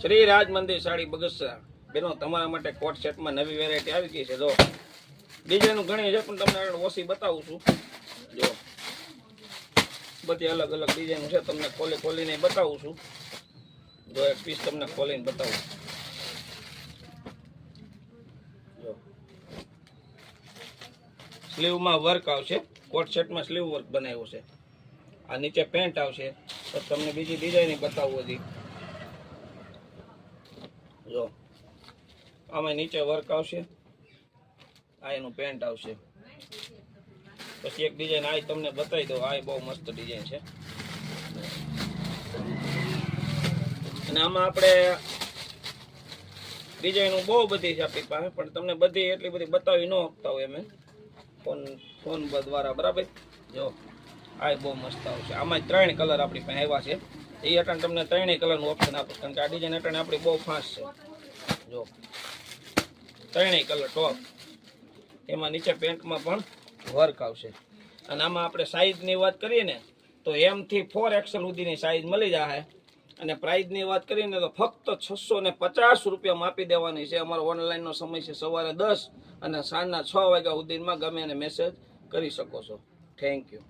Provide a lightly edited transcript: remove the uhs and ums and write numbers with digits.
શ્રી રાજ મંદિર સાડી બગસરા બેનો તમારા માટે કોટ સેટમાં નવી વેરાયટી આવી ગઈ છે. જો ડિઝાઇન ઘણી છે પણ તમને ઓછી બતાવું છું. જો બધી અલગ અલગ ડિઝાઇન છે, તમને ખોલીને બતાવું છું. જો એક પીસ તમને ખોલીને બતાવું. જો સ્લીવમાં વર્ક આવશે, કોટ સેટમાં સ્લીવ વર્ક બનાવ્યું છે. આ નીચે પેન્ટ આવશે. તો તમને બીજી ડિઝાઇન બતાવું હતી. જો આમાં નીચે વર્ક આવશે, આ એનું પેન્ટ આવશે. પછી એક ડિઝાઇન આ તમને બતાવી દો. આ બહુ મસ્ત ડિઝાઇન છે. અને આમાં આપણે ડિઝાઇનો બહુ બધી છે આપણી પાસે, પણ તમને બધી એટલી બધી બતાવી ન શકતા હોય અમે ફોન દ્વારા, બરાબર. જો આ બહુ મસ્ત આવશે. આમાં 3 કલર આપણી પાસે આવ્યા છે. એ અટાણે તમને 3 કલરનું ઓપ્શન આપીશ, કારણ કે આ ડિઝાઇન અટાણે આપણી બહુ ફાસ્ટ છે. જો 3 કલર ટોપ, એમાં નીચે પેન્ટમાં પણ વર્ક આવશે. અને આમાં આપણે સાઈઝની વાત કરીએ ને તો M થી 4XL સુધીની સાઈઝ મળી જાય. અને પ્રાઇઝની વાત કરીએ ને તો ફક્ત 650 રૂપિયામાં આપી દેવાની છે. અમારો ઓનલાઈનનો સમય છે સવારે 10 અને સાંજના 6 વાગ્યા સુધીમાં ગમે એને મેસેજ કરી શકો છો. Thank you.